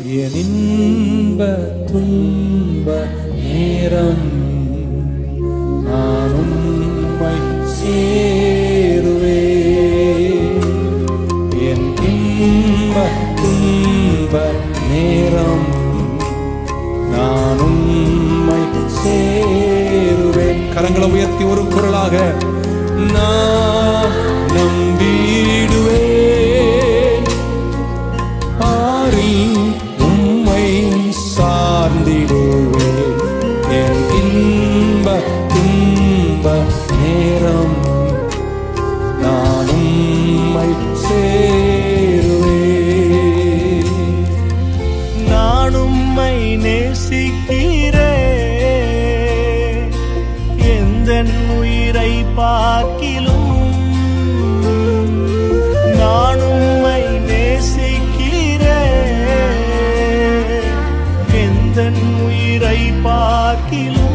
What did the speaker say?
என் இன்ப துன்ப நேரம் நான் உம்மை சேருவே. என் இன்ப துன்ப நேரம் நான் உம்மை சேருவேன். கரங்களை உயர்த்தி ஒரு குரலாக நான் நம்பிடுவேன். ஆரில் உம்மை சார்ந்திடுவேன். என் இன்ப துன்ப நேரம் நான் உம்மை சேருவேன். நான் உம்மை நேசிக்கிறேன், எந்தன் உயிரை பார்க்கிலும். நான் உம்மை நேசிக்கிறேன், எந்தன் உயிரை பார்க்கிலும்.